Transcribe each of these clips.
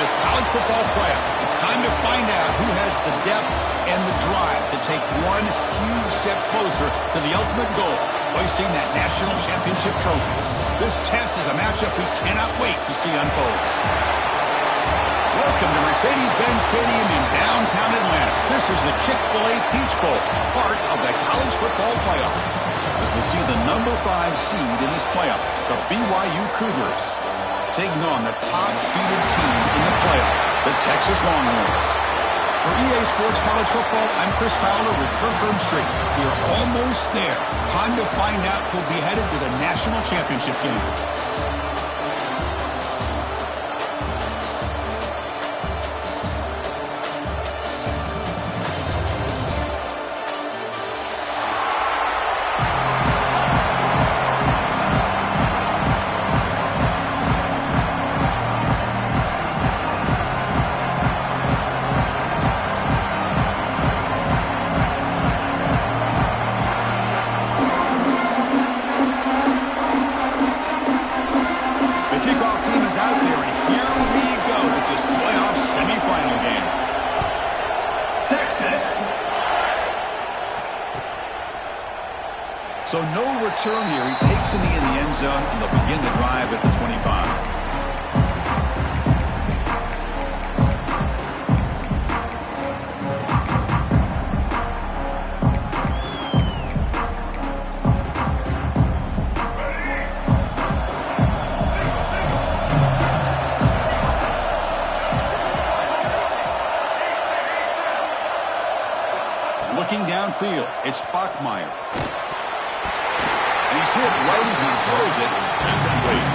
this college football playoff. It's time to find out who has the depth and the drive to take one huge step closer to the ultimate goal, hoisting that national championship trophy. This test is a matchup we cannot wait to see unfold. Welcome to Mercedes-Benz Stadium in downtown Atlanta. This is the Chick-fil-A Peach Bowl, part of the college football playoff. As we see the number 5 seed in this playoff, the BYU Cougars, taking on the top-seeded team in the playoff, the Texas Longhorns. For EA Sports College Football, I'm Chris Fowler with Kirk Herbstreit. We're almost there. Time to find out who'll be headed to the national championship game. So no return here. He takes it in the end zone, and they'll begin the drive at the 25. Looking downfield, it's Bachmeier. He's hit right as he throws it. Incomplete.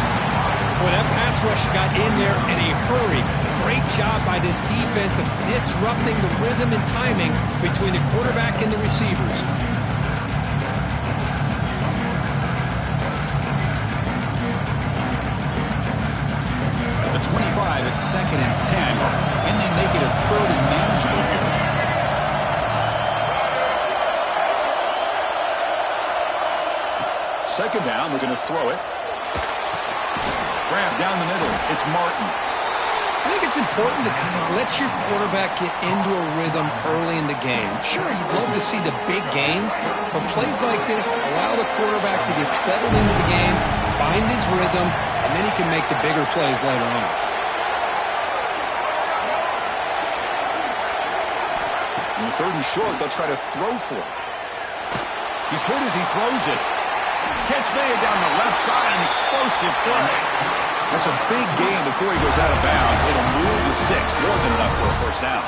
Well, that pass rush got in there in a hurry. Great job by this defense of disrupting the rhythm and timing between the quarterback and the receivers. At the 25, it's 2nd and 10, and they make it a 3rd and manageable here. Second down, we're going to throw it. Grab down the middle. It's Martin. I think it's important to kind of let your quarterback get into a rhythm early in the game. Sure, you'd love to see the big gains, but plays like this allow the quarterback to get settled into the game, find his rhythm, and then he can make the bigger plays later on. In the 3rd and short, they'll try to throw for it. He's hit as he throws it. Catch made down the left side, an explosive play. That's a big gain before he goes out of bounds. It'll move the sticks more than enough for a first down.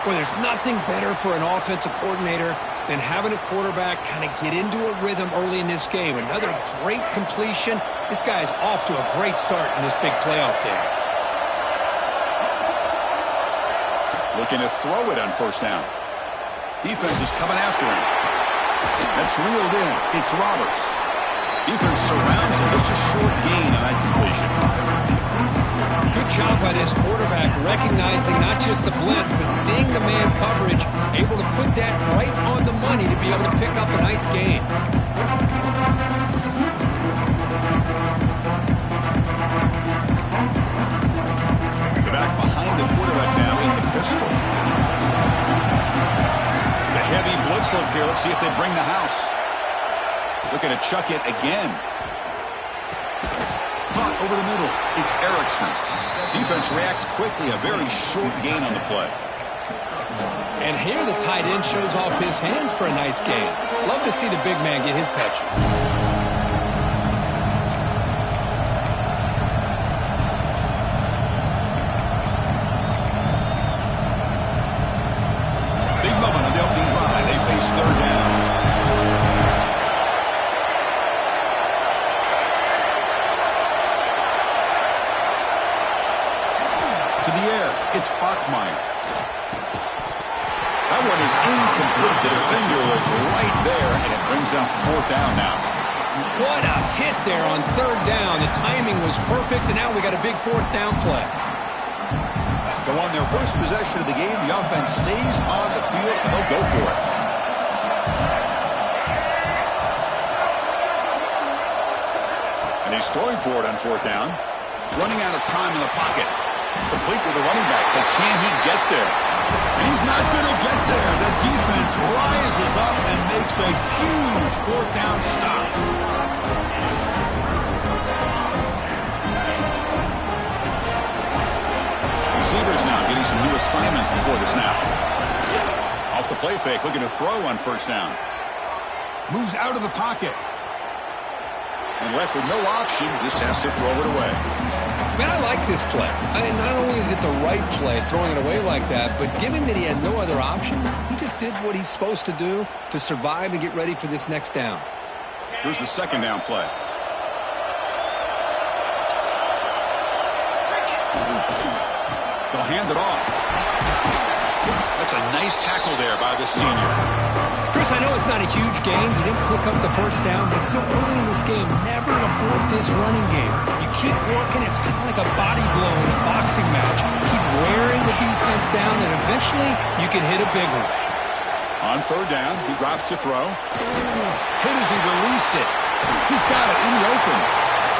Well, there's nothing better for an offensive coordinator than having a quarterback kind of get into a rhythm early in this game. Another great completion. This guy is off to a great start in this big playoff game. Looking to throw it on first down. Defense is coming after him. That's reeled in. It's Roberts. Defense surrounds him. Just a short gain on that completion. Good job by this quarterback recognizing not just the blitz, but seeing the man coverage, able to put that right on the money to be able to pick up a nice gain. The back behind the quarterback now in the pistol. It's a heavy blitz look here. Let's see if they bring the house. Looking to chuck it again. Caught over the middle. It's Erickson. Defense reacts quickly. A very short gain on the play. And here the tight end shows off his hands for a nice gain. Love to see the big man get his touches. Big moment on the opening drive. They face 3rd down. To the air, it's Bachmeier. That one is incomplete. The defender was right there, and it brings up 4th down now. What a hit there on 3rd down. The timing was perfect, and now we got a big 4th down play. So on their first possession of the game, the offense stays on the field, and they'll go for it. And he's throwing for it on 4th down. Running out of time in the pocket. Complete with the running back, but can he get there? He's not going to get there. The defense rises up and makes a huge fourth down stop. Receivers now getting some new assignments before the snap. Off the play fake, looking to throw on first down. Moves out of the pocket. And left with no option, just has to throw it away. Man, I like this play. Not only is it the right play, throwing it away like that, but given that he had no other option, he just did what he's supposed to do to survive and get ready for this next down. Here's the second down play. They'll hand it off. That's a nice tackle there by the senior. Chris, I know it's not a huge gain. He didn't pick up the first down, but still early in this game, never abort this running game. You keep working. It's kind of like a body blow in a boxing match. Keep wearing the defense down, and eventually you can hit a big one. On third down, he drops to throw. Hit as he released it. He's got it in the open.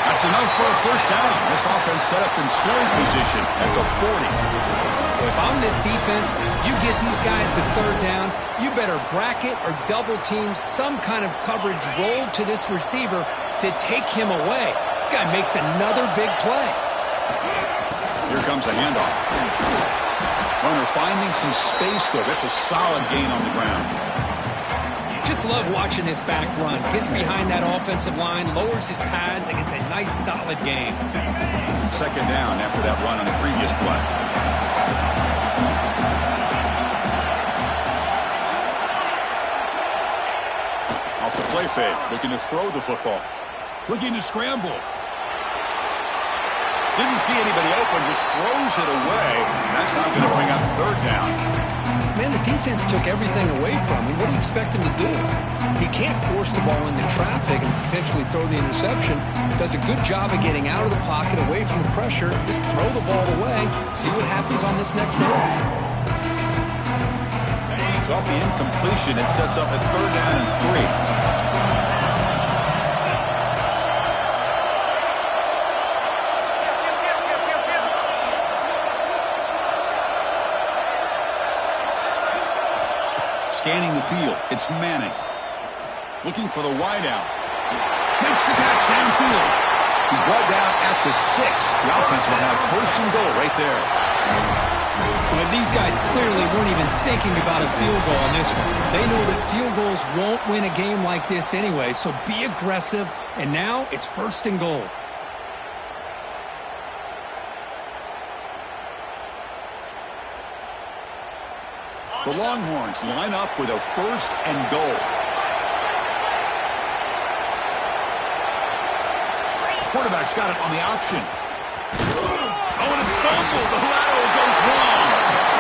That's enough for a first down. This offense set up in scoring position at the 40. If I'm this defense, you get these guys to third down, you better bracket or double team some kind of coverage rolled to this receiver to take him away. This guy makes another big play. Here comes a handoff. Runner finding some space, though. That's a solid gain on the ground. Just love watching this back run. Gets behind that offensive line, lowers his pads, and gets a nice solid gain. Second down after that run on the previous play. Off the play fake, looking to throw the football. Looking to scramble. Didn't see anybody open, just throws it away. That's not going to bring up third down. Man, the defense took everything away from him. What do you expect him to do? He can't force the ball into traffic and potentially throw the interception. Does a good job of getting out of the pocket, away from the pressure. Just throw the ball away. See what happens on this next down. So off the incompletion, it sets up a third down and 3. Scanning the field, it's Manning. Looking for the wideout. Makes the catch downfield. He's brought down at the 6. The offense will have first and goal right there. Well, these guys clearly weren't even thinking about a field goal on this one. They know that field goals won't win a game like this anyway, so be aggressive, and now it's first and goal. The Longhorns line up with a first and goal. Quarterback's got it on the option. Oh, and it's fumbled. The lateral goes wrong.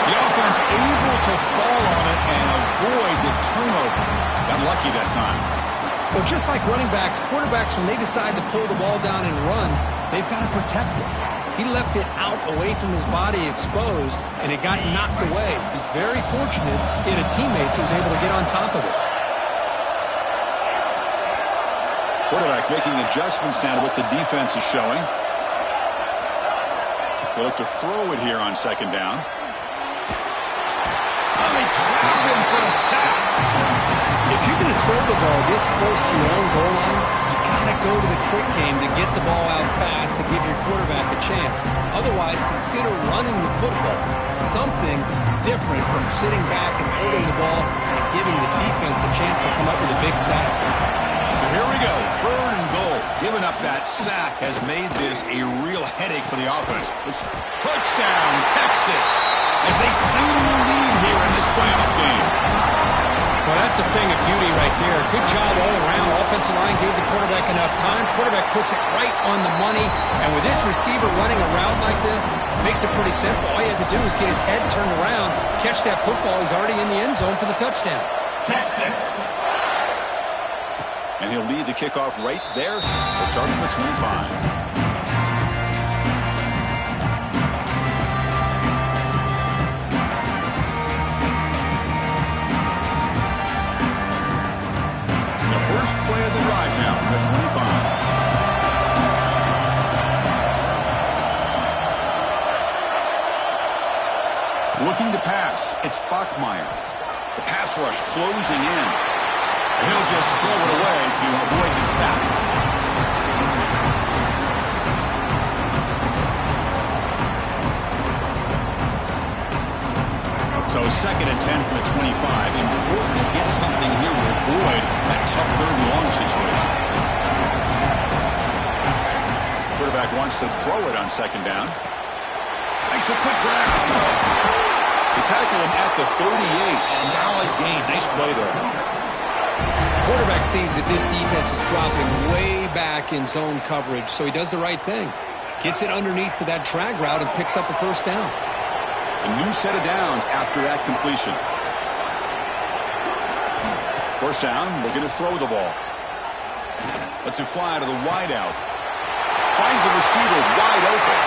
The offense able to fall on it and avoid the turnover. Got lucky that time. Well, just like running backs, quarterbacks, when they decide to pull the ball down and run, they've got to protect it. He left it out away from his body exposed, and it got knocked away. He's very fortunate he had a teammate who was able to get on top of it. Quarterback making adjustments now to what the defense is showing. They look to throw it here on second down. Oh, they trap him for a sack. If you're going to throw the ball this close to your own goal line, you got to go to the quick game to get the ball out fast to give your quarterback a chance. Otherwise, consider running the football. Something different from sitting back and holding the ball and giving the defense a chance to come up with a big sack. So here we go, third and goal. Giving up that sack has made this a real headache for the offense. It's touchdown, Texas, as they claim the lead here in this playoff game. Well, that's a thing of beauty right there. Good job all around. Offensive line gave the quarterback enough time. Quarterback puts it right on the money. And with this receiver running around like this, makes it pretty simple. All you had to do is get his head turned around, catch that football. He's already in the end zone for the touchdown. Texas. And he'll lead the kickoff right there. We'll start at the 25. First play of the drive now from the 25. Looking to pass. It's Bachmeier. The pass rush closing in. He'll just throw it away to avoid the sack. So 2nd and 10 from the 25. Important to get something here to avoid that tough 3rd and long situation. Quarterback wants to throw it on 2nd down. Makes a quick grab. They tackle him at the 38. Solid gain. Nice play there. Quarterback sees that this defense is dropping way back in zone coverage, so he does the right thing. Gets it underneath to that drag route and picks up a 1st down. A new set of downs after that completion. 1st down, looking to throw the ball. Lets it fly to the wideout. Finds the receiver wide open.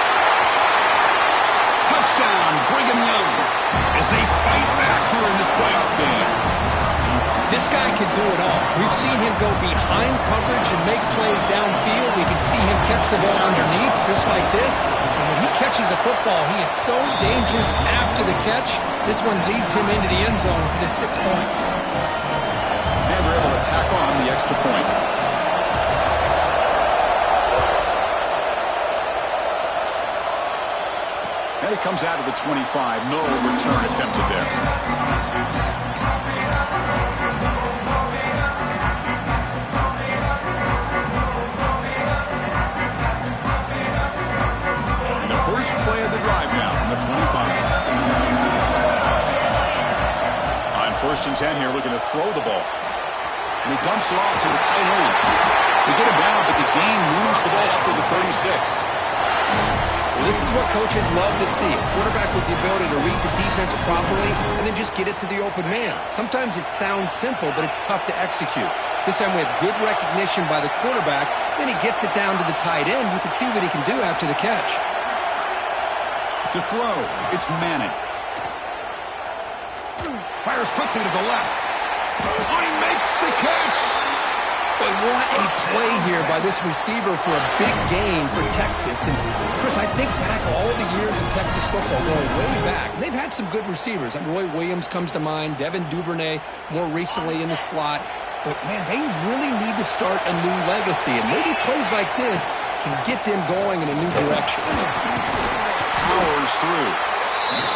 Touchdown, Brigham Young, as they fight back here in this playoff game. This guy can do it all. We've seen him go behind coverage and make plays downfield. We can see him catch the ball underneath just like this. And when he catches the football, he is so dangerous after the catch. This one leads him into the end zone for the 6 points. Never able to tack on the extra point. And it comes out of the 25. No return attempted there. And the first play of the drive now from the 25. On 1st and 10 here, looking to throw the ball. And he dumps it off to the tight end. They get him down, but the gain moves the ball up to the 36. Well, this is what coaches love to see. A quarterback with the ability to read the defense properly and then just get it to the open man. Sometimes it sounds simple, but it's tough to execute. This time we have good recognition by the quarterback. Then he gets it down to the tight end. You can see what he can do after the catch. To throw, it's Manning. Fires quickly to the left. He makes the catch. But what a play here by this receiver for a big gain for Texas. And, Chris, I think back all the years of Texas football, going way back. They've had some good receivers. Roy Williams comes to mind, Devin Duvernay more recently in the slot. But, man, they really need to start a new legacy. And maybe plays like this can get them going in a new direction. Powers through.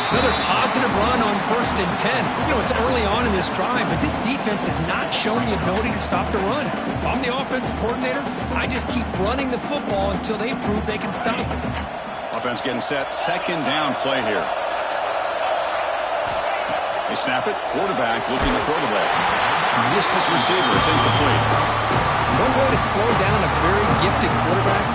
Another positive run on 1st and 10. It's early on in this drive, but this defense has not shown the ability to stop the run. If I'm the offensive coordinator, I just keep running the football until they prove they can stop it. Offense getting set. 2nd down play here. They snap it. Quarterback looking to throw the ball. Missed his receiver. It's incomplete. One way to slow down a very gifted quarterback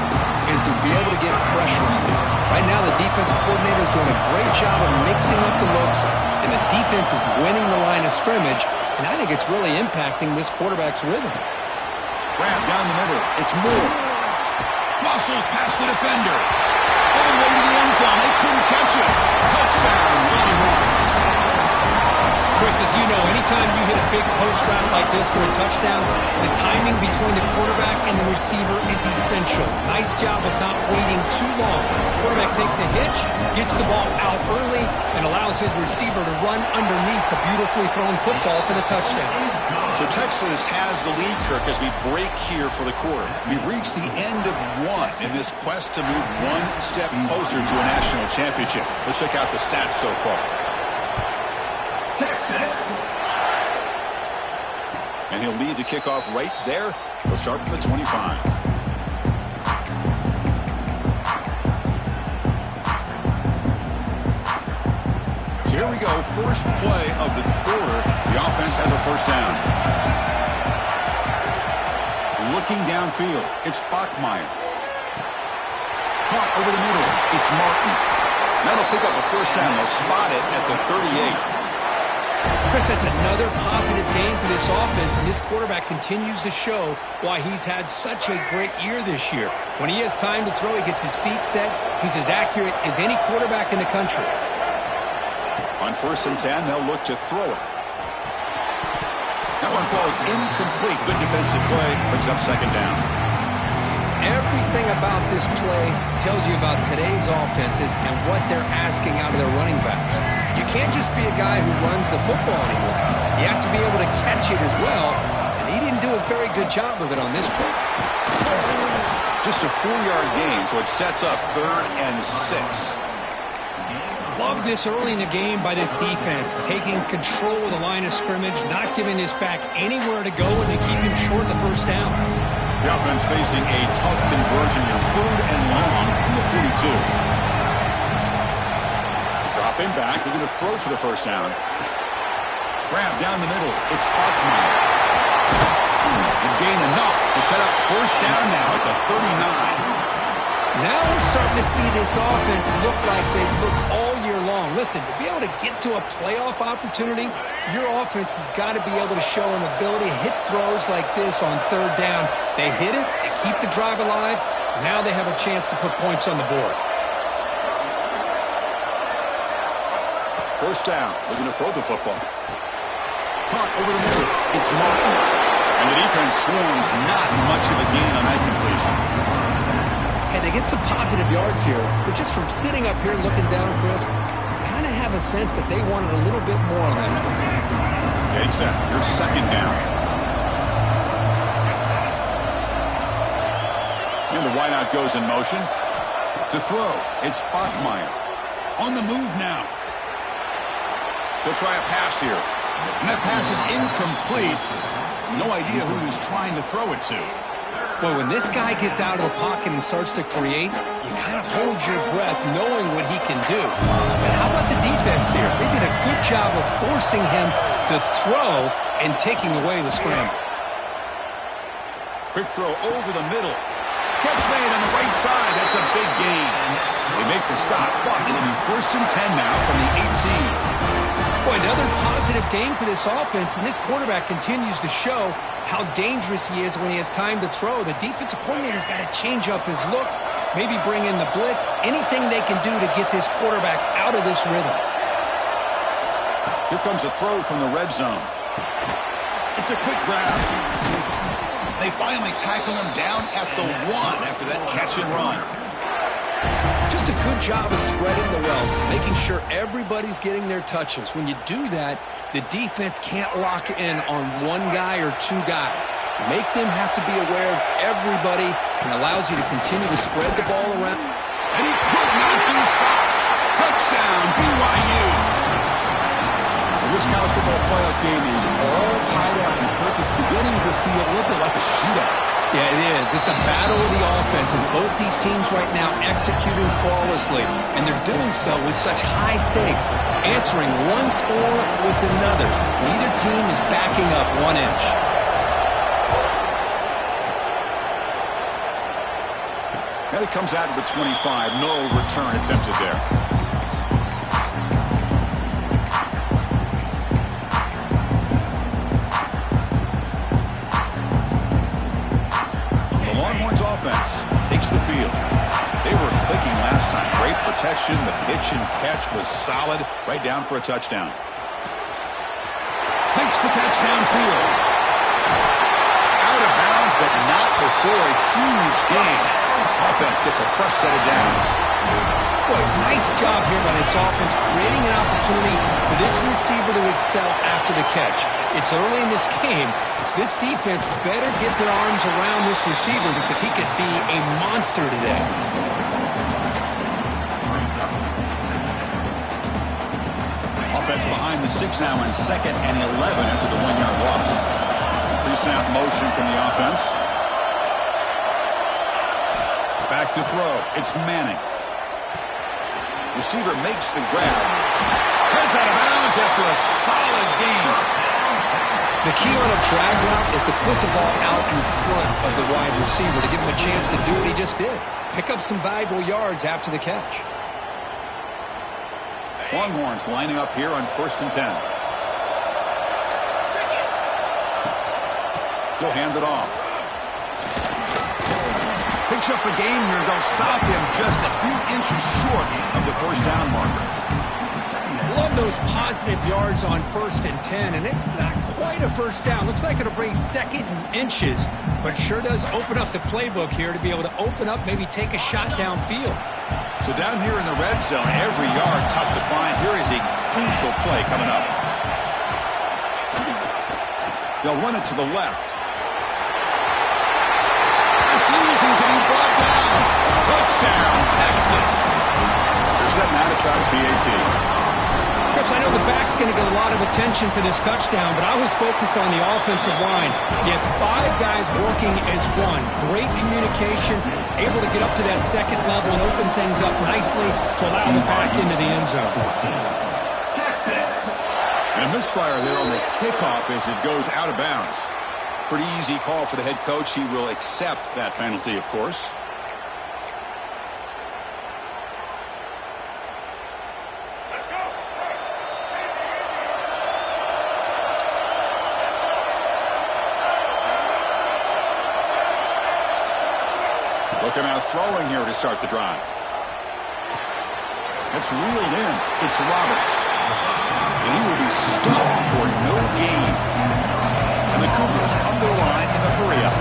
is to be able to get pressure on him. Right now, the defensive coordinator is doing a great job of mixing up the looks, and the defense is winning the line of scrimmage, and I think it's really impacting this quarterback's rhythm. Grab down the middle. It's Moore. Muscles past the defender. All the way to the end zone. They couldn't catch it. Touchdown, Ronnie Morris. Chris, as you know, anytime you hit a big post route like this for a touchdown, the timing between the quarterback and the receiver is essential. Nice job of not waiting too long. Quarterback takes a hitch, gets the ball out early, and allows his receiver to run underneath the beautifully thrown football for the touchdown. So Texas has the lead, Kirk, as we break here for the quarter. We've reached the end of one in this quest to move one step closer to a national championship. Let's check out the stats so far. Texas. And he'll lead the kickoff right there. He'll start from the 25. So here we go. First play of the quarter. The offense has a 1st down. Looking downfield. It's Bachmeier. Caught over the middle. It's Martin. That'll pick up a 1st down. They'll spot it at the 38. Chris, that's another positive game for this offense, and this quarterback continues to show why he's had such a great year this year. When he has time to throw, he gets his feet set. He's as accurate as any quarterback in the country. On 1st and 10, they'll look to throw it. That one falls incomplete. Good defensive play. Brings up 2nd down. Everything about this play tells you about today's offenses and what they're asking out of their running backs. You can't just be a guy who runs the football anymore. You have to be able to catch it as well, and he didn't do a very good job of it on this play. Just a 4-yard gain, so it sets up 3rd and 6. Love this early in the game by this defense, taking control of the line of scrimmage, not giving this back anywhere to go, and they keep him short of the first down. The offense facing a tough conversion in 3rd and long from the 42. Dropping back, they're going to throw for the first down. Grab down the middle, it's Parkmeyer. And gain enough to set up first down now at the 39. Now we're starting to see this offense look like they've looked all year long. Listen, to be able to get to a playoff opportunity, your offense has got to be able to show an ability to hit throws like this on 3rd down. They hit it, they keep the drive alive. Now they have a chance to put points on the board. First down, they're going to throw the football. Caught over the middle, it's Martin. And the defense swarms, not much of a gain on that completion. And they get some positive yards here, but just from sitting up here looking down, Chris, you kind of have a sense that they wanted a little bit more on that. Take that. Your second down. And the wideout goes in motion. To throw, it's Bachmeier. On the move now. They'll try a pass here. And that pass is incomplete. No idea who he was trying to throw it to. Boy, when this guy gets out of the pocket and starts to create, you kind of hold your breath knowing what he can do. But how about the defense here? They did a good job of forcing him to throw and taking away the scramble. Quick throw over the middle. Catch made on the right side. That's a big gain. They make the stop, but it'll be 1st and 10 now from the 18. Boy, another positive game for this offense, and this quarterback continues to show how dangerous he is when he has time to throw. The defensive coordinator's got to change up his looks, maybe bring in the blitz, anything they can do to get this quarterback out of this rhythm. Here comes a throw from the red zone. It's a quick grab. They finally tackle him down at the 1 after that catch and run. Just a good job of spreading the wealth, making sure everybody's getting their touches. When you do that, the defense can't lock in on one guy or 2 guys. Make them have to be aware of everybody and allows you to continue to spread the ball around. And he could not be stopped. Touchdown, BYU. Well, this college football playoff game is all tied up, and Kirk, it's beginning to feel a little bit like a shootout. Yeah, it is. It's a battle of the offenses. Both these teams right now executing flawlessly, and they're doing so with such high stakes, answering one score with another. Neither team is backing up 1 inch. And it comes out of the 25. No return attempted there. Offense takes the field. They were clicking last time. Great protection. The pitch and catch was solid. Right down for a touchdown. Makes the catch downfield. Out of bounds, but not before a huge gain. Offense gets a fresh set of downs. Boy, nice job here by this offense, creating an opportunity for this receiver to excel after the catch. It's early in this game, so this defense better get their arms around this receiver because he could be a monster today. Offense behind the 6 now on 2nd and 11 after the 1-yard loss. Pre-snap motion from the offense. Back to throw. It's Manning. Receiver makes the grab. Heads out of bounds after a solid gain. The key on a drag route is to put the ball out in front of the wide receiver to give him a chance to do what he just did. Pick up some valuable yards after the catch. Longhorns lining up here on 1st and 10. He'll hand it off. Picks up a gain here. They'll stop him just a few inches short of the first down marker. Love those positive yards on 1st and 10, and it's not quite a first down. Looks like it'll bring 2nd and inches, but sure does open up the playbook here to be able to open up, maybe take a shot downfield. So down here in the red zone, every yard tough to find. Here is a crucial play coming up. They'll run it to the left. Refusing to be brought down. Touchdown, Texas. They're setting out to try the PAT. Chris, I know the back's going to get a lot of attention for this touchdown, but I was focused on the offensive line. You had 5 guys working as one. Great communication, able to get up to that second level and open things up nicely to allow the back into the end zone. And a misfire there on the kickoff as it goes out of bounds. Pretty easy call for the head coach. He will accept that penalty, of course. Looking out throwing here to start the drive. It's reeled in. It's Roberts. And he will be stuffed for no gain. And the Cougars come to the line in the hurry-up.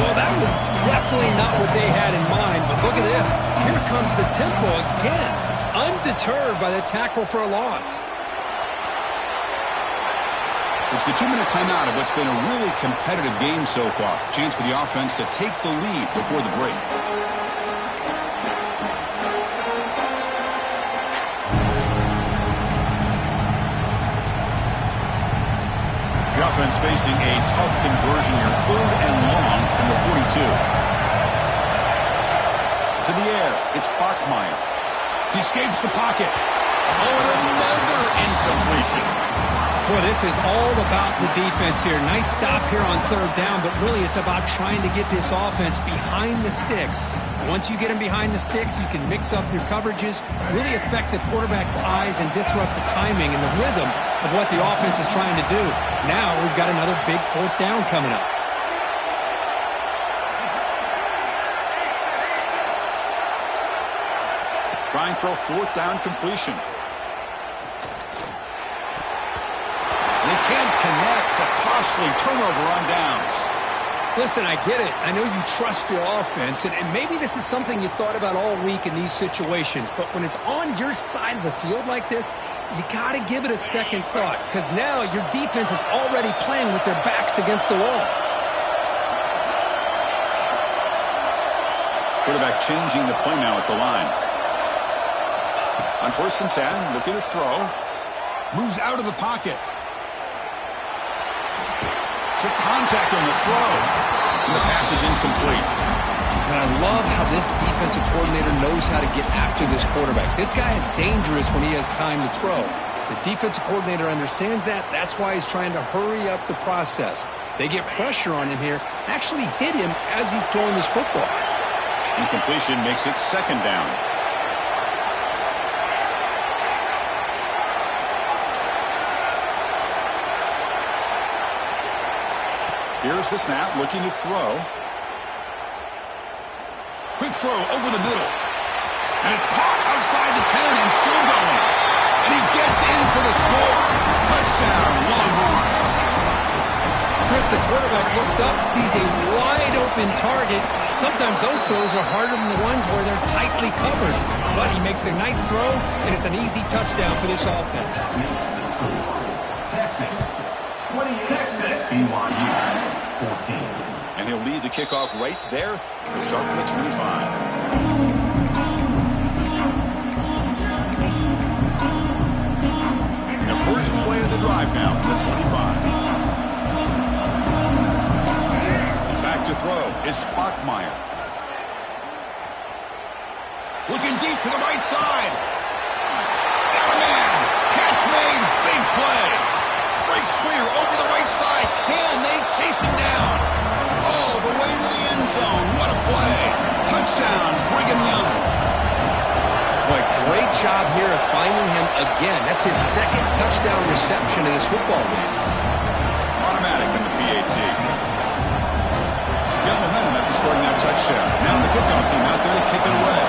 Well, that was definitely not what they had in mind, but look at this. Here comes the tempo again, undeterred by the tackle for a loss. It's the 2-minute timeout of what's been a really competitive game so far. Chance for the offense to take the lead before the break. The offense facing a tough conversion here. 3rd and long from the 42. To the air, it's Bachmeier. He escapes the pocket. Oh, and another incompletion. Boy, this is all about the defense here. Nice stop here on 3rd down, but really it's about trying to get this offense behind the sticks. Once you get them behind the sticks, you can mix up your coverages, really affect the quarterback's eyes and disrupt the timing and the rhythm of what the offense is trying to do. Now we've got another big 4th down coming up. Trying for a 4th down completion. They can't connect. A costly turnover on downs. Listen, I get it. I know you trust your offense, and maybe this is something you thought about all week in these situations, but when it's on your side of the field like this, you got to give it a second thought, because now your defense is already playing with their backs against the wall. Quarterback changing the play now at the line. On 1st and 10, looking to throw. Moves out of the pocket. Took contact on the throw. And the pass is incomplete. And I love how this defensive coordinator knows how to get after this quarterback. This guy is dangerous when he has time to throw. The defensive coordinator understands that. That's why he's trying to hurry up the process. They get pressure on him here. Actually hit him as he's throwing this football. Incompletion makes it 2nd down. Here's the snap, looking to throw. Quick throw over the middle. And it's caught outside the 10 and still going. And he gets in for the score. Touchdown, Longhorns. Chris, the quarterback looks up, sees a wide-open target. Sometimes those throws are harder than the ones where they're tightly covered. But he makes a nice throw, and it's an easy touchdown for this offense. Texas, BYU. 14. And he'll lead the kickoff right there. He'll start from the 25. The first play of the drive now from the 25. Back to throw. It's Bachmeier. Looking deep to the right side. Got a man. Catch made. Big play. Breaks clear over the right side. Can they chase him down? Oh, the way to the end zone. What a play. Touchdown, Brigham Young. Boy, great job here of finding him again. That's his 2nd touchdown reception in his football game. Automatic in the PAT. Got momentum after scoring that touchdown. Now the kickoff team out there to kick it away.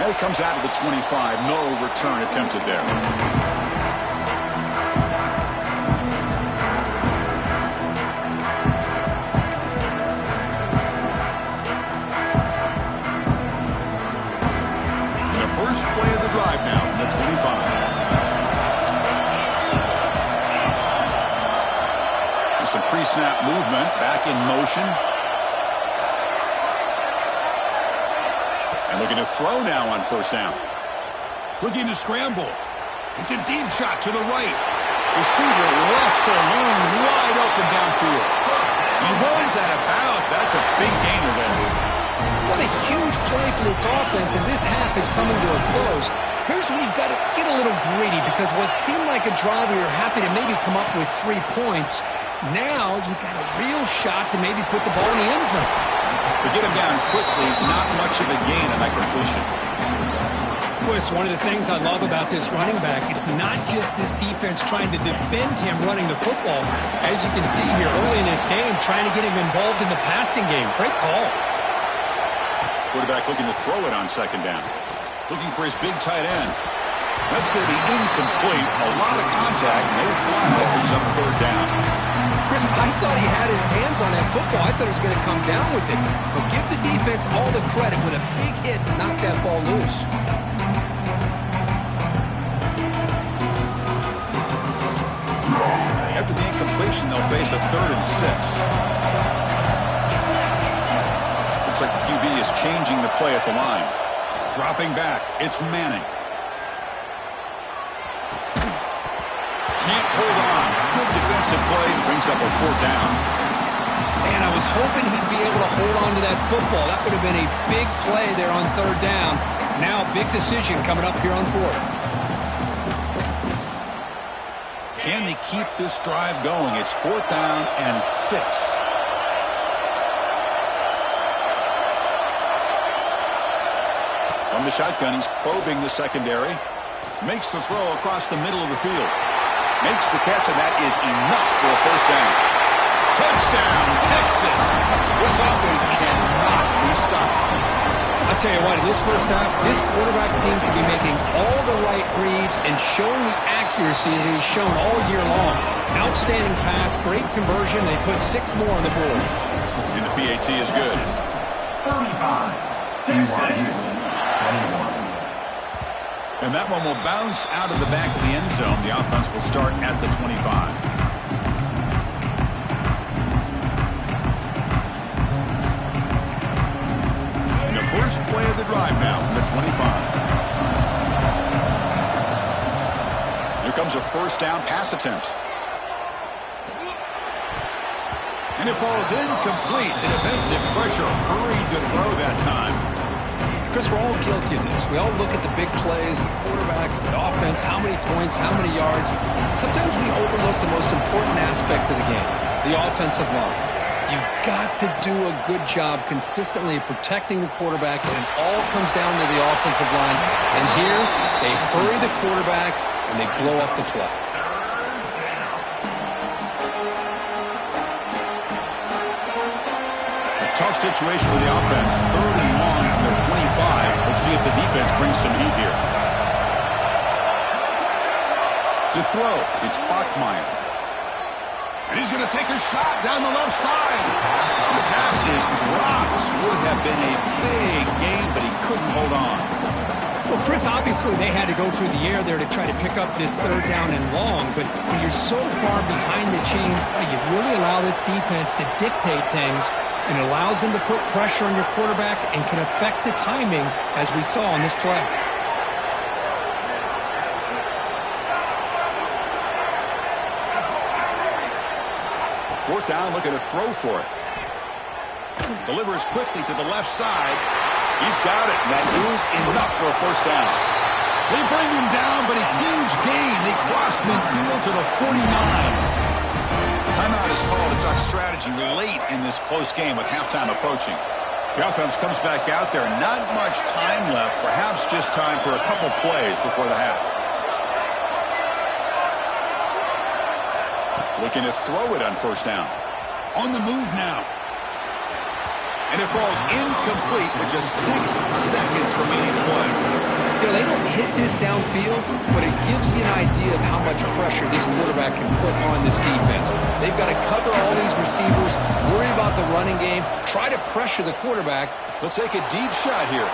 And it comes out of the 25. No return attempted there. pre-snap movement, back in motion. And looking to throw now on first down. Looking to scramble. It's a deep shot to the right. Receiver left alone, wide open downfield. He runs that about. That's a big gainer there. What a huge play for this offense as this half is coming to a close. Here's where you've got to get a little greedy because what seemed like a drive where you're happy to maybe come up with 3 points, now you've got a real shot to maybe put the ball in the end zone. To get him down quickly, not much of a gain on that completion. Chris, one of the things I love about this running back, it's not just this defense trying to defend him running the football. As you can see here early in this game, trying to get him involved in the passing game. Great call. Quarterback looking to throw it on second down. Looking for his big tight end. That's going to be incomplete. A lot of contact. No flag. Brings up third down. Chris, I thought he had his hands on that football. I thought he was going to come down with it. But give the defense all the credit with a big hit to knock that ball loose. After the incompletion, they'll face a 3rd and 6. Looks like the QB is changing the play at the line. Dropping back. It's Manning. Can't hold on. Good defensive play. Brings up a 4th down. Man, I was hoping he'd be able to hold on to that football. That would have been a big play there on 3rd down. Now, big decision coming up here on 4th. Can they keep this drive going? It's 4th down and 6. From the shotgun, he's probing the secondary. Makes the throw across the middle of the field. Makes the catch, and that is enough for a first down. Touchdown, Texas. This offense cannot be stopped. I'll tell you what, in this first half, this quarterback seemed to be making all the right reads and showing the accuracy that he's shown all year long. Outstanding pass, great conversion. They put 6 more on the board. And the PAT is good. 35, Texas. And that one will bounce out of the back of the end zone. The offense will start at the 25. And the first play of the drive now from the 25. Here comes a first down pass attempt. And it falls incomplete. The defensive pressure hurried to throw that time. Chris, we're all guilty of this. We all look at the big plays, the quarterbacks, the offense, how many points, how many yards. Sometimes we overlook the most important aspect of the game, the offensive line. You've got to do a good job consistently protecting the quarterback, and it all comes down to the offensive line. And here, they hurry the quarterback, and they blow up the play. Tough situation with the offense. 3rd and long on their 25. Let's see if the defense brings some heat here. To throw, it's Bachmeier. And he's going to take a shot down the left side. And the pass is dropped. Would have been a big gain, but he couldn't hold on. Well, Chris, obviously they had to go through the air there to try to pick up this 3rd down and long, but when you're so far behind the chains, you really allow this defense to dictate things, and it allows them to put pressure on your quarterback and can affect the timing, as we saw on this play. Fourth down, looking to throw for it. Delivers quickly to the left side. He's got it. That is enough for a first down. They bring him down, but a huge gain. They cross midfield to the 49. Timeout is called to talk strategy late in this close game with halftime approaching. The offense comes back out there. Not much time left. Perhaps just time for a couple plays before the half. Looking to throw it on first down. On the move now. And it falls incomplete with just 6 seconds remaining to play. Yeah, they don't hit this downfield, but it gives you an idea of how much pressure this quarterback can put on this defense. They've got to cover all these receivers, worry about the running game, try to pressure the quarterback. Let's take a deep shot here.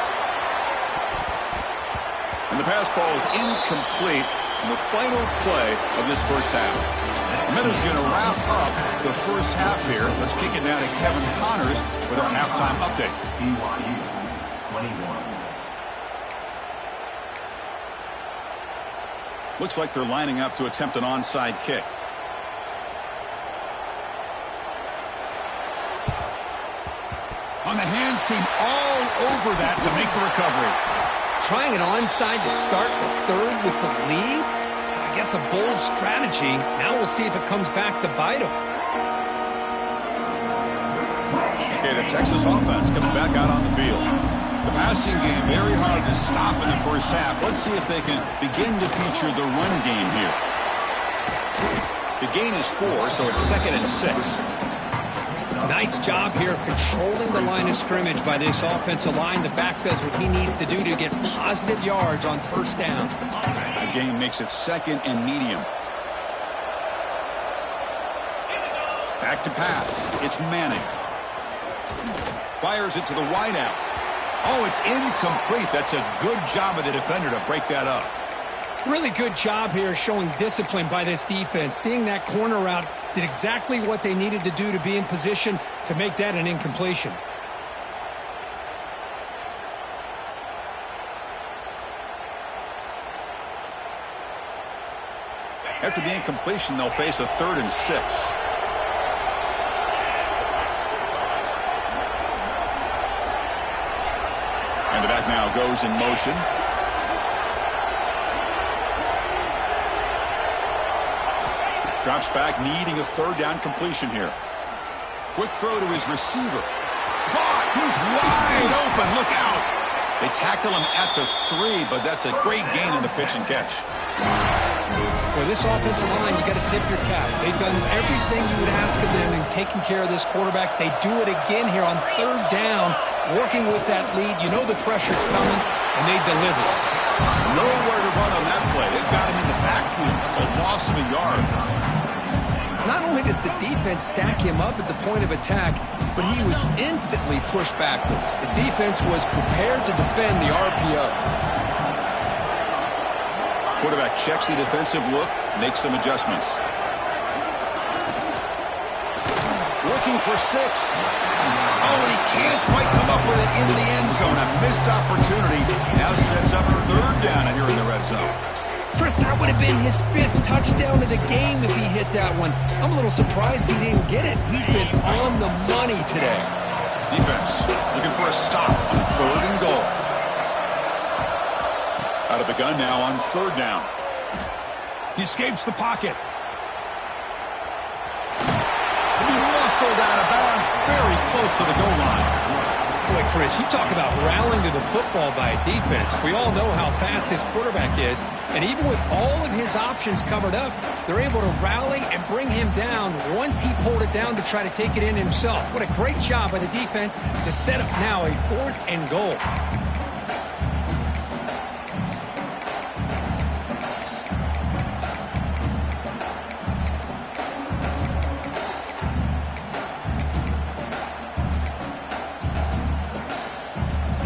And the pass falls incomplete in the final play of this first half. Minutes going to wrap up the first half here. Let's kick it down to Kevin Connors with our halftime update. BYU 21. Looks like they're lining up to attempt an onside kick. On the hands team all over that to make the recovery. Trying an onside to start the third with the lead? It's, I guess, a bold strategy. Now we'll see if it comes back to bite them. Okay, the Texas offense comes back out on the field. The passing game very hard to stop in the first half. Let's see if they can begin to feature the run game here. The gain is 4, so it's 2nd and 6. Nice job here of controlling the line of scrimmage by this offensive line. The back does what he needs to do to get positive yards on first down. The gain makes it 2nd and medium. Back to pass. It's Manning. Fires it to the wideout. Oh, it's incomplete. That's a good job of the defender to break that up. Really good job here showing discipline by this defense. Seeing that corner route did exactly what they needed to do to be in position to make that an incompletion. After the incompletion, they'll face a 3rd and 6. And the back now goes in motion. Drops back, needing a 3rd down completion here. Quick throw to his receiver. Caught! He's wide open. Look out! They tackle him at the 3, but that's a great gain in the pitch and catch. For this offensive line, you got to tip your cap. They've done everything you would ask of them in taking care of this quarterback. They do it again here on 3rd down, working with that lead. You know the pressure's coming, and they deliver. Nowhere to run on that play. They've got him in the backfield. It's a loss of a yard. Not only does the defense stack him up at the point of attack, but he was instantly pushed backwards. The defense was prepared to defend the RPO. Quarterback checks the defensive look, makes some adjustments. Looking for 6. Oh, and he can't quite come up with it into the end zone. A missed opportunity. Now sets up 3rd down here in the red zone. Chris, that would have been his 5th touchdown of the game if he hit that one. I'm a little surprised he didn't get it. He's been on the money today. Defense looking for a stop on 3rd and goal. Out of the gun now on 3rd down. He escapes the pocket. And he wrestled out of bounds very close to the goal line. Boy, Chris, you talk about rallying to the football by a defense. We all know how fast his quarterback is, and even with all of his options covered up, they're able to rally and bring him down once he pulled it down to try to take it in himself. What a great job by the defense to set up now a 4th and goal.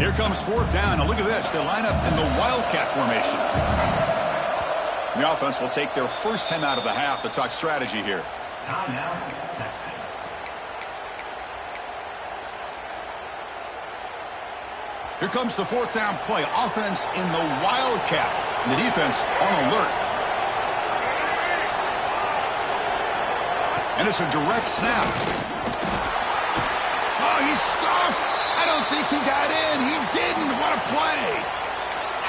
Here comes 4th down. Now look at this. They line up in the Wildcat formation. The offense will take their first 10 out of the half to talk strategy here. Timeout, Texas. Here comes the 4th down play. Offense in the Wildcat. And the defense on alert. And it's a direct snap. Oh, he's stuffed. I don't think he got in. He didn't. What a play.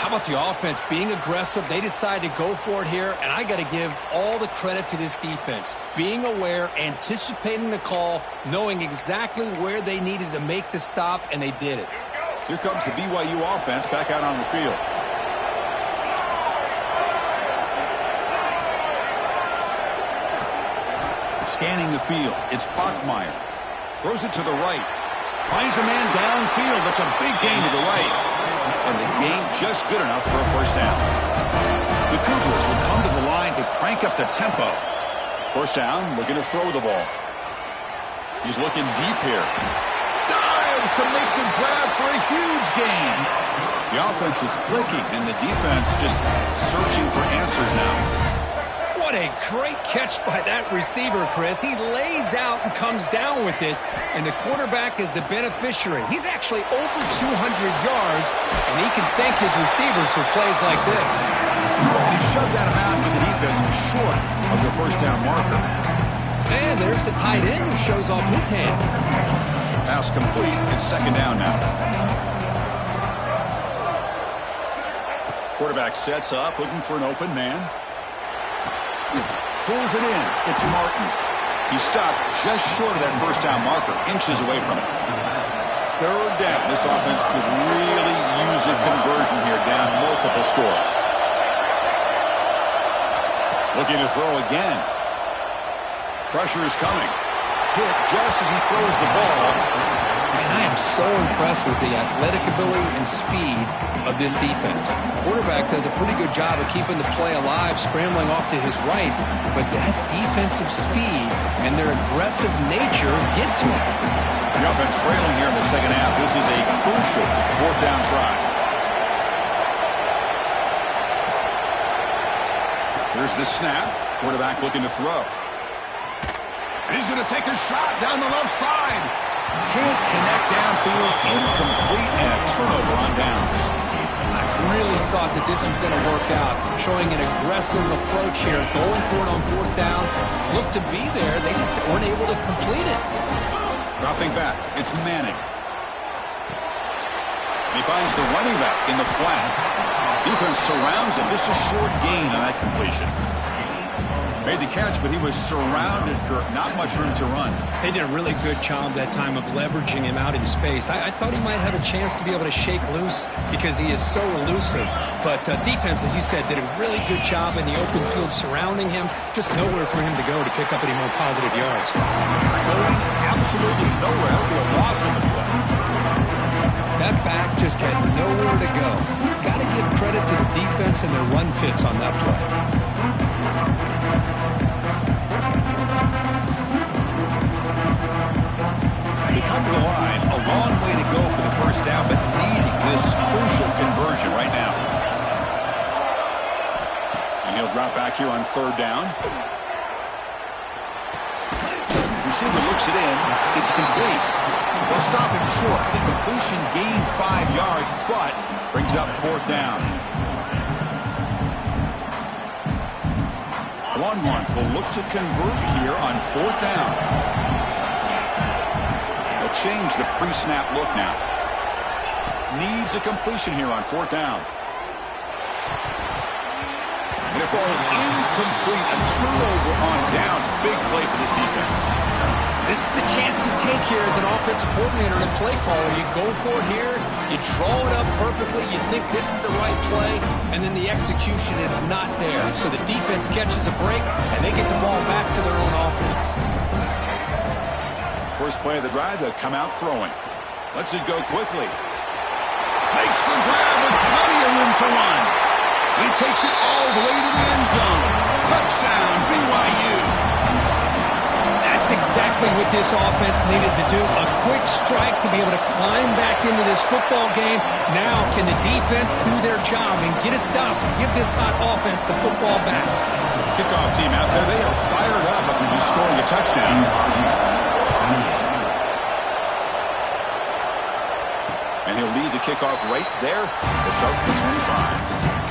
How about the offense being aggressive? They decided to go for it here, and I got to give all the credit to this defense. Being aware, anticipating the call, knowing exactly where they needed to make the stop, and they did it. Here comes the BYU offense back out on the field. Scanning the field. It's Bachmeier. Throws it to the right. Finds a man downfield. That's a big gain to the right. And the gain just good enough for a first down. The Cougars will come to the line to crank up the tempo. First down, looking to throw the ball. He's looking deep here. Dives to make the grab for a huge gain. The offense is clicking, and the defense just searching for answers now. What What a great catch by that receiver, Chris. He lays out and comes down with it, and the quarterback is the beneficiary. He's actually over 200 yards, and he can thank his receivers for plays like this. He shoved out of bounds, but the defense was short of the first down marker. And there's the tight end who shows off his hands. Pass complete. It's second down now. Quarterback sets up, looking for an open man. Pulls it in. It's Martin. He stopped just short of that first down marker, inches away from it. Third down. This offense could really use a conversion here, down multiple scores. Looking to throw again. Pressure is coming. Hit just as he throws the ball. And I am so impressed with the athletic ability and speed of this defense. Quarterback does a pretty good job of keeping the play alive, scrambling off to his right, but that defensive speed and their aggressive nature get to him. The offense trailing here in the second half. This is a crucial fourth down try. Here's the snap. Quarterback looking to throw. And he's going to take a shot down the left side. Can't connect downfield, incomplete, and a turnover on downs. I really thought that this was going to work out, showing an aggressive approach here, going for it on fourth down. Looked to be there. They just weren't able to complete it. Dropping back. It's Manning. He finds the running back in the flat. Defense surrounds him. Just a short gain on that completion. Made the catch, but he was surrounded, Kirk. Not much room to run. They did a really good job that time of leveraging him out in space. I thought he might have a chance to be able to shake loose because he is so elusive. But defense, as you said, did a really good job in the open field surrounding him. Just nowhere for him to go to pick up any more positive yards. Going absolutely nowhere. That would be a loss on the play. That back just had nowhere to go. Got to give credit to the defense and their run fits on that play. They come to the line, a long way to go for the first down, but needing this crucial conversion right now. And he'll drop back here on third down. Receiver looks it in. It's complete. They'll stop him short. The completion gained 5 yards, but brings up fourth down. Longhorns will look to convert here on fourth down. They'll change the pre-snap look now. Needs a completion here on fourth down. And it falls incomplete. A turnover on downs. Big play for this defense. This is the chance you take here as an offensive coordinator and a play caller. You go for it here, you draw it up perfectly, you think this is the right play, and then the execution is not there. So the defense catches a break, and they get the ball back to their own offense. First play of the drive, they'll come out throwing. Lets it go quickly. Makes the grab with plenty of room to run. He takes it all the way to the end zone. Touchdown, BYU. That's exactly what this offense needed to do. A quick strike to be able to climb back into this football game. Now, can the defense do their job and get a stop? Give this hot offense the football back. Kickoff team out there. They are fired up after just scoring a touchdown. And he'll lead the kickoff right there. They'll start with the 25.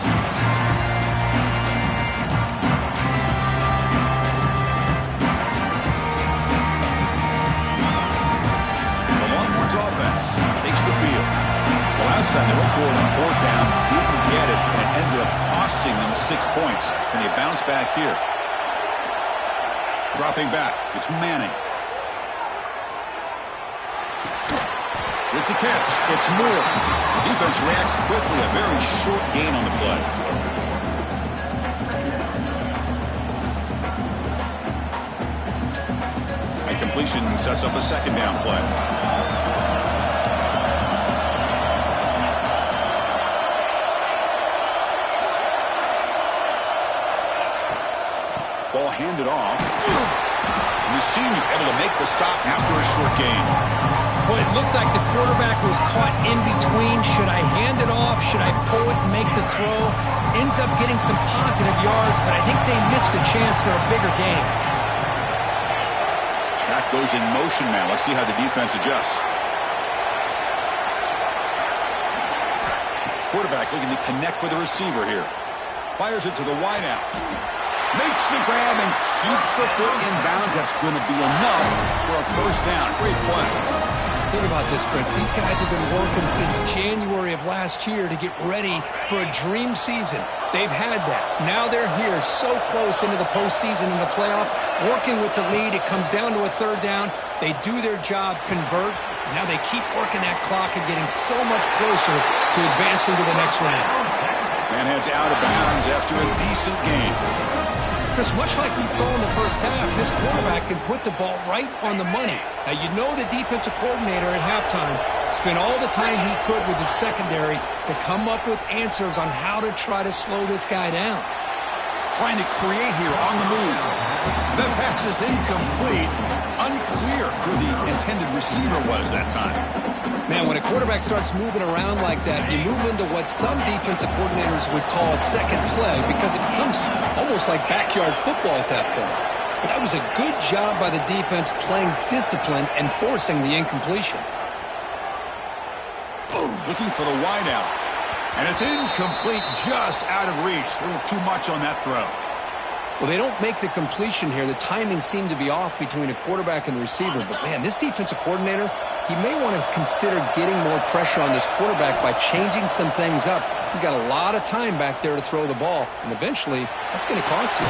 Offense takes the field. The last time they went forward on fourth down, didn't get it, and it ended up costing them 6 points. And they bounce back here. Dropping back, it's Manning. With the catch, it's Moore. The defense reacts quickly, a very short gain on the play. And completion sets up a second down play. Ball handed off. And the senior able to make the stop after a short gain. Well, it looked like the quarterback was caught in between. Should I hand it off? Should I pull it and make the throw? Ends up getting some positive yards, but I think they missed a chance for a bigger gain. Back goes in motion now. Let's see how the defense adjusts. Quarterback looking to connect with the receiver here. Fires it to the wideout. Makes the grab and keeps the foot in bounds. That's going to be enough for a first down. Great play. Think about this, Chris. These guys have been working since January of last year to get ready for a dream season. They've had that. Now they're here so close into the postseason and the playoff, working with the lead. It comes down to a third down. They do their job, convert. Now they keep working that clock and getting so much closer to advancing to the next round. And heads out of bounds after a decent game. Chris, much like we saw in the first half, this quarterback can put the ball right on the money. Now, you know the defensive coordinator at halftime spent all the time he could with his secondary to come up with answers on how to try to slow this guy down. Trying to create here on the move. The pass is incomplete. Unclear who the intended receiver was that time. Man, when a quarterback starts moving around like that, you move into what some defensive coordinators would call a second play because it becomes almost like backyard football at that point. But that was a good job by the defense playing discipline and forcing the incompletion. Boom, looking for the wideout. And it's incomplete, just out of reach. A little too much on that throw. Well, they don't make the completion here. The timing seemed to be off between a quarterback and the receiver. But, man, this defensive coordinator, he may want to consider getting more pressure on this quarterback by changing some things up. He's got a lot of time back there to throw the ball, and eventually that's going to cost you.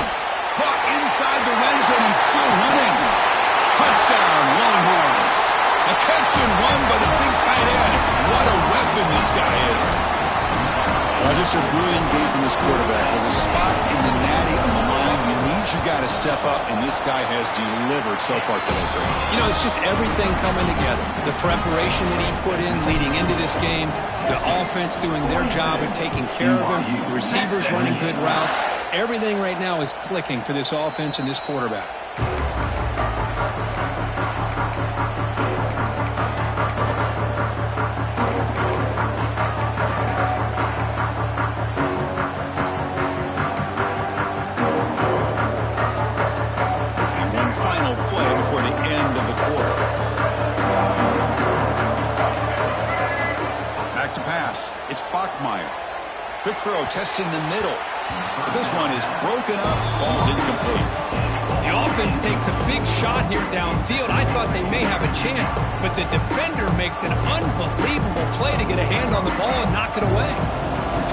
Caught inside the red zone and still running. Touchdown, Longhorns. A catch and run by the big tight end. What a weapon this guy is. Well, just a brilliant game from this quarterback. With a spot in the natty on the line, you got to step up, and this guy has delivered so far today, Greg. You know, it's just everything coming together. The preparation that he put in leading into this game, the offense doing their job and taking care of him, receivers running good routes. Everything right now is clicking for this offense and this quarterback. Quick throw, testing the middle. But this one is broken up, falls incomplete. The offense takes a big shot here downfield. I thought they may have a chance, but the defender makes an unbelievable play to get a hand on the ball and knock it away.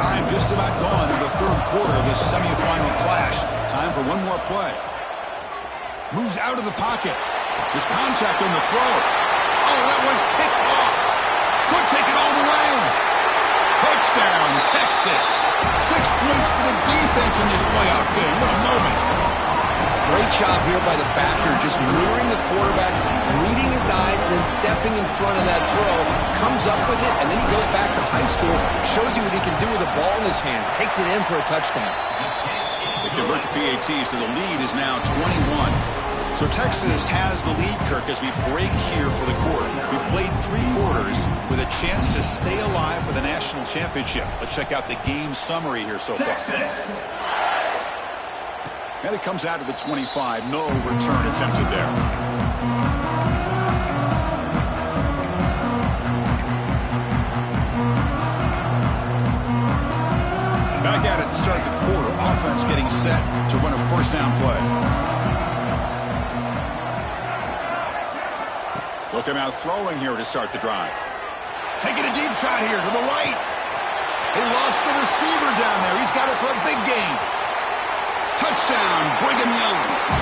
Time just about gone in the third quarter of this semifinal clash. Time for one more play. Moves out of the pocket. There's contact on the throw. Oh, that one's picked off. Could take it all the way. Touchdown, Texas. 6 points for the defense in this playoff game. What a moment. Great job here by the backer, just mirroring the quarterback, reading his eyes, and then stepping in front of that throw. Comes up with it, and then he goes back to high school, shows you what he can do with the ball in his hands, takes it in for a touchdown. They convert to PAT, so the lead is now 21. So Texas has the lead, Kirk, as we break here for the quarter. We played 3 quarters with a chance to stay alive for the national championship. Let's check out the game summary here so far. And it comes out of the 25. No return attempted there. Back at it to start the quarter. Offense getting set to run a first down play. They'll come out throwing here to start the drive. Taking a deep shot here to the right. They lost the receiver down there. He's got it for a big gain. Touchdown, Brigham Young.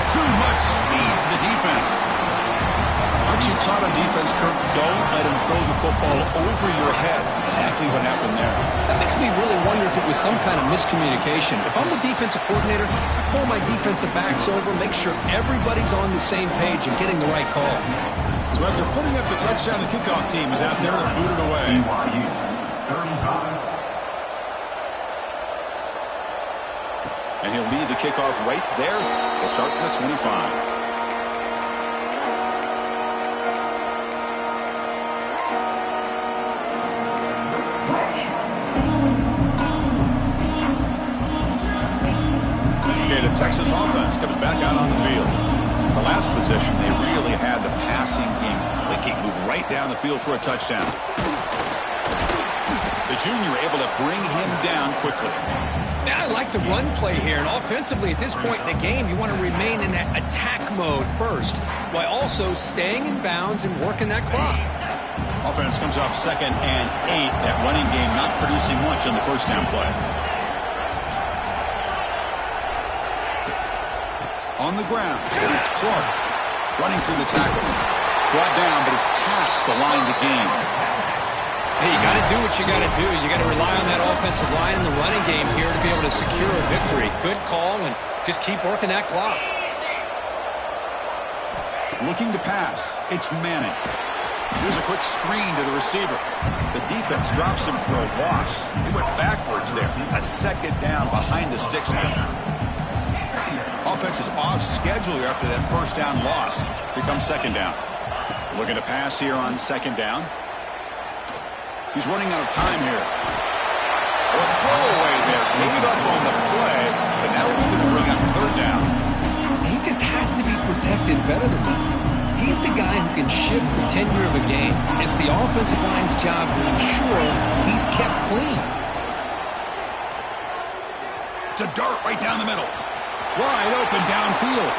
Too much speed for the defense. Aren't you taught on defense, Kirk? Don't let him throw the football over your head. Exactly what happened there. That makes me really wonder if it was some kind of miscommunication. If I'm the defensive coordinator, I pull my defensive backs over, make sure everybody's on the same page and getting the right call. So after putting up the touchdown, the kickoff team is out there to boot it away. BYU, 35. And he'll lead the kickoff right there. We'll start from the 25. Texas offense comes back out on the field. The last possession, they really had the passing game clicking, move right down the field for a touchdown. The junior able to bring him down quickly. Now, I like the run play here, and offensively at this point in the game, you want to remain in that attack mode first, while also staying in bounds and working that clock. Offense comes up 2nd and 8. That running game not producing much on the first down play. On the ground, it's Clark running through the tackle. Brought down, but it's past the line to gain. Hey, you got to do what you got to do. You got to rely on that offensive line in the running game here to be able to secure a victory. Good call, and just keep working that clock. Looking to pass. It's Manning. Here's a quick screen to the receiver. The defense drops him for a loss. He went backwards there. A 2nd down behind the sticks now. Offense is off schedule after that first down loss. Here comes 2nd down. Looking to pass here on 2nd down. He's running out of time here. A throwaway there. Gave up on the play, but now it's going to bring up 3rd down. He just has to be protected better than that. He's the guy who can shift the tenure of a game. It's the offensive line's job to ensure he's kept clean. To dart right down the middle. Wide open downfield.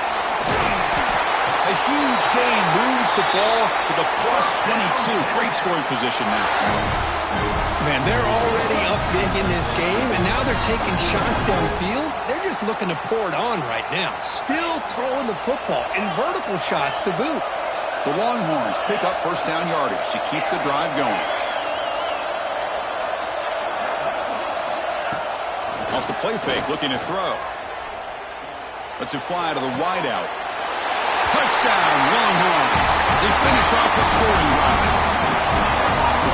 A huge gain moves the ball to the +22. Great scoring position now. Man, they're already up big in this game, and now they're taking shots downfield. They're just looking to pour it on right now. Still throwing the football, and vertical shots to boot. The Longhorns pick up first down yardage to keep the drive going. Off the play fake, looking to throw. Lets it fly to the wideout. Touchdown, Longhorns. They finish off the scoring drive.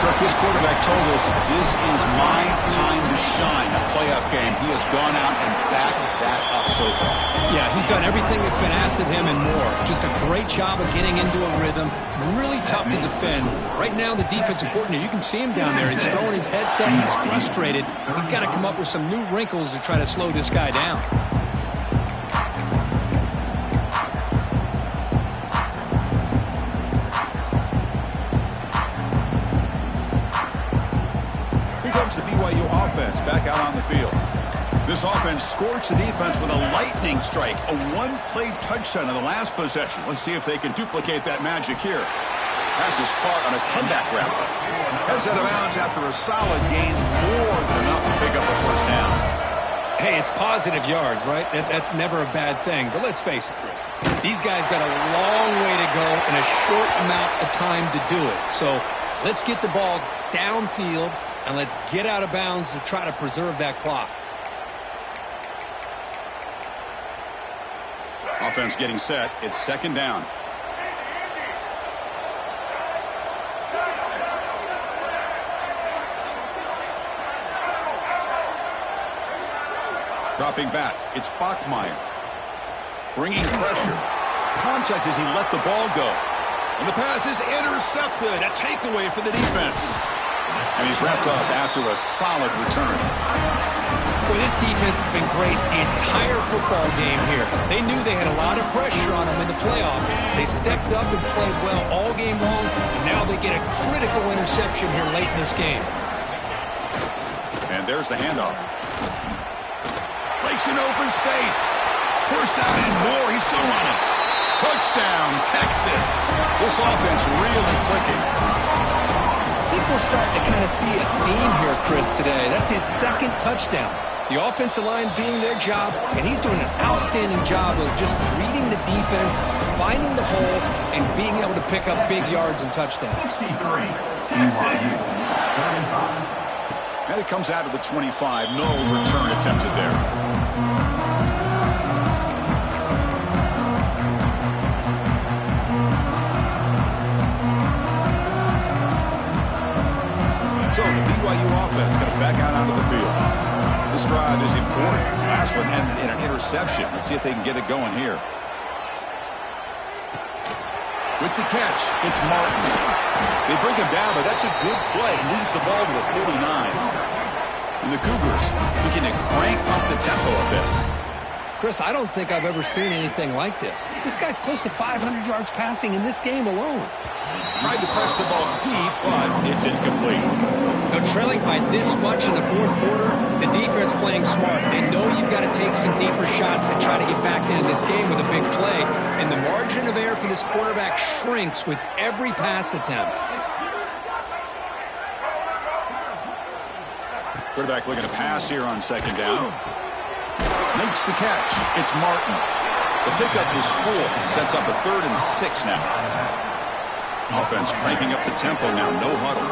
Kirk, this quarterback told us this is my time to shine. A playoff game. He has gone out and backed that up so far. Yeah, he's done everything that's been asked of him and more. Just a great job of getting into a rhythm. Really tough to defend. Right now, the defensive coordinator, you can see him down there. He's throwing his headset. He's frustrated. He's got to come up with some new wrinkles to try to slow this guy down. The BYU offense back out on the field. This offense scorched the defense with a lightning strike. A one-play touchdown in the last possession. Let's see if they can duplicate that magic here. Pass is caught on a comeback route. Heads out of bounds after a solid gain. More than enough to pick up the first down. Hey, it's positive yards, right? That's never a bad thing. But let's face it, Chris. These guys got a long way to go in a short amount of time to do it. So let's get the ball downfield, and let's get out of bounds to try to preserve that clock. Offense getting set. It's 2nd down. Dropping back. It's Bachmeier. Bringing pressure. Contact as he let the ball go. And the pass is intercepted. A takeaway for the defense. And he's wrapped up after a solid return. Well, this defense has been great the entire football game here. They knew they had a lot of pressure on them in the playoff. They stepped up and played well all game long, and now they get a critical interception here late in this game. And there's the handoff. Breaks an open space. First down and more. He's still running. Touchdown, Texas. This offense really clicking. I think we're starting to kind of see a theme here, Chris, today. That's his 2nd touchdown. The offensive line doing their job, and he's doing an outstanding job of just reading the defense, finding the hole, and being able to pick up big yards and touchdowns. 63, BYU, 35. And it comes out of the 25. No return attempted there. So the BYU offense comes back out onto the field. This drive is important. Last one ended in an interception. Let's see if they can get it going here. With the catch, it's Martin. They bring him down, but that's a good play. Moves the ball to the 49. And the Cougars looking to crank up the tempo a bit. Chris, I don't think I've ever seen anything like this. This guy's close to 500 yards passing in this game alone. Tried to press the ball deep, but it's incomplete. Now, trailing by this much in the fourth quarter, the defense playing smart. They know you've got to take some deeper shots to try to get back into this game with a big play. And the margin of error for this quarterback shrinks with every pass attempt. Quarterback looking to pass here on second down. Makes the catch. It's Martin. The pickup is 4. Sets up a 3rd and 6 now. Offense cranking up the tempo now. No huddle.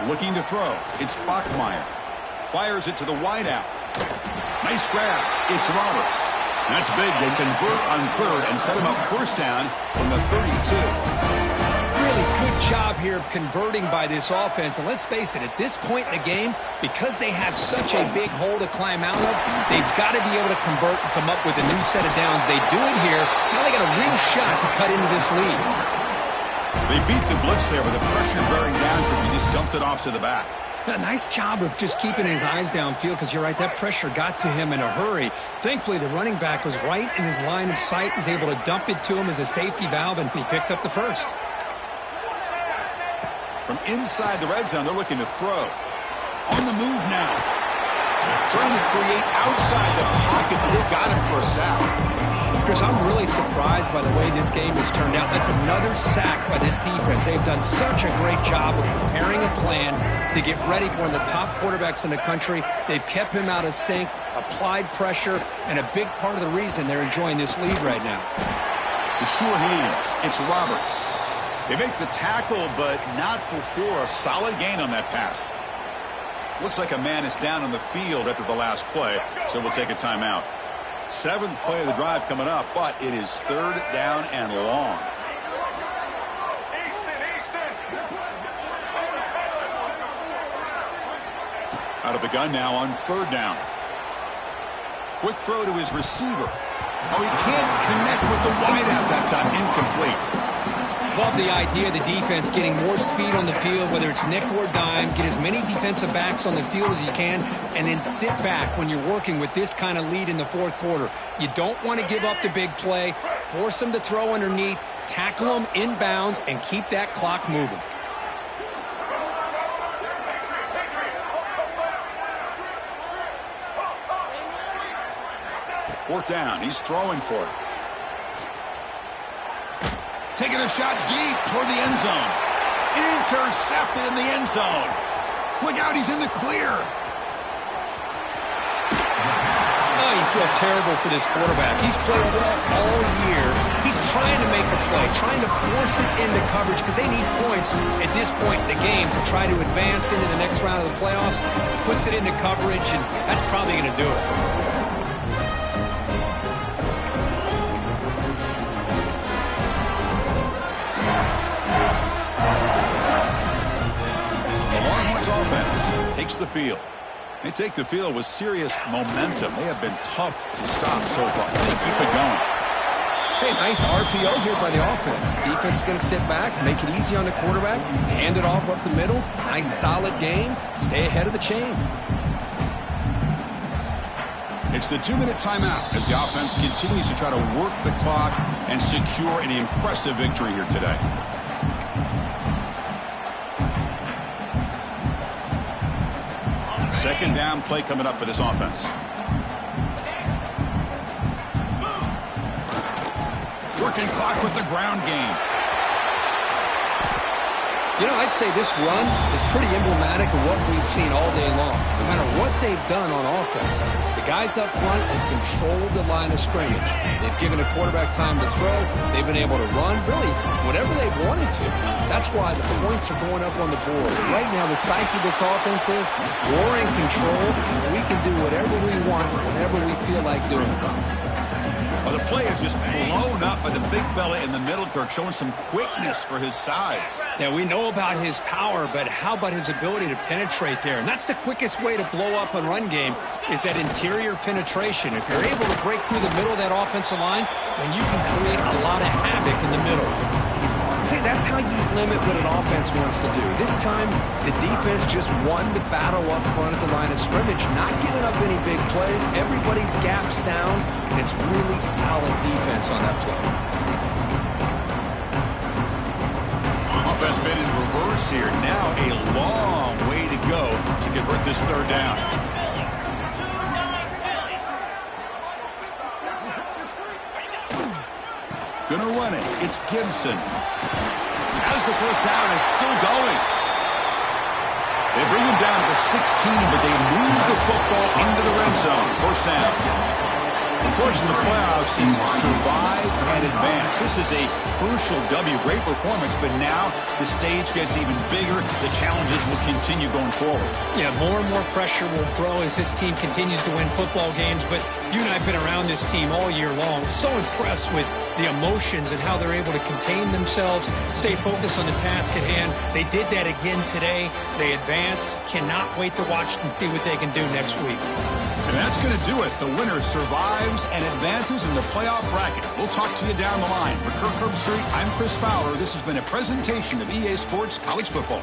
Looking to throw. It's Bachmeier. Fires it to the wideout. Nice grab. It's Roberts. That's big. They convert on 3rd and set him up first down from the 32. Really good job here of converting by this offense. And let's face it, at this point in the game, because they have such a big hole to climb out of, they've got to be able to convert and come up with a new set of downs. They do it here. Now they got a real shot to cut into this lead. They beat the blitz there with the pressure bearing down because he just dumped it off to the back. A nice job of just keeping his eyes downfield because you're right, that pressure got to him in a hurry. Thankfully, the running back was right in his line of sight. He was able to dump it to him as a safety valve, and he picked up the first. From inside the red zone, they're looking to throw. On the move now. Trying to create outside the pocket, but they've got him for a sack. Chris, I'm really surprised by the way this game has turned out. That's another sack by this defense. They've done such a great job of preparing a plan to get ready for one of the top quarterbacks in the country. They've kept him out of sync, applied pressure, and a big part of the reason they're enjoying this lead right now. The sure hands. It's Roberts. They make the tackle, but not before a solid gain on that pass. Looks like a man is down on the field after the last play, so we'll take a timeout. 7th play of the drive coming up, but it is 3rd down and long. Out of the gun now on 3rd down. Quick throw to his receiver. Oh, he can't connect with the wideout that time. Incomplete. Love the idea of the defense getting more speed on the field, whether it's nickel or dime. Get as many defensive backs on the field as you can, and then sit back when you're working with this kind of lead in the fourth quarter. You don't want to give up the big play. Force them to throw underneath, tackle them inbounds, and keep that clock moving. Fourth down. He's throwing for it. Taking a shot deep toward the end zone. Intercepted in the end zone. Look out, he's in the clear. Oh, you feel terrible for this quarterback. He's played well all year. He's trying to make a play, trying to force it into coverage because they need points at this point in the game to try to advance into the next round of the playoffs. Puts it into coverage, and that's probably going to do it. Takes the field. They take the field with serious momentum. They have been tough to stop so far. They keep it going. Hey, nice RPO here by the offense. Defense is going to sit back, make it easy on the quarterback, hand it off up the middle. Nice solid game. Stay ahead of the chains. It's the 2-minute timeout as the offense continues to try to work the clock and secure an impressive victory here today. Second down play coming up for this offense. Working clock with the ground game. You know, I'd say this run is pretty emblematic of what we've seen all day long. No matter what they've done on offense, the guys up front have controlled the line of scrimmage. They've given a quarterback time to throw. They've been able to run, really, whatever they've wanted to. That's why the points are going up on the board. Right now, the psyche of this offense is we're in control, and we can do whatever we want, whenever we feel like doing it. Well, the play is just blown up by the big fella in the middle, Kirk, showing some quickness for his size. Yeah, we know about his power, but how about his ability to penetrate there? And that's the quickest way to blow up a run game is that interior penetration. If you're able to break through the middle of that offensive line, then you can create a lot of havoc in the middle. See, that's how you limit what an offense wants to do. This time, the defense just won the battle up front at the line of scrimmage, not giving up any big plays. Everybody's gap sound, and it's really solid defense on that play. Offense been in reverse here. Now a long way to go to convert this third down. Gonna run it. It's Gibson. As the first down is still going. They bring him down to the 16, but they move the football into the red zone. First down. Of course, in the playoffs, it's survive and advance. This is a crucial W. Great performance, but now the stage gets even bigger. The challenges will continue going forward. Yeah, more and more pressure will grow as this team continues to win football games, but you and I have been around this team all year long. So impressed with the emotions and how they're able to contain themselves, stay focused on the task at hand. They did that again today. They advance. Cannot wait to watch and see what they can do next week. And that's going to do it. The winner survives and advances in the playoff bracket. We'll talk to you down the line. For Kirk Herbstreit, I'm Chris Fowler. This has been a presentation of EA Sports College Football.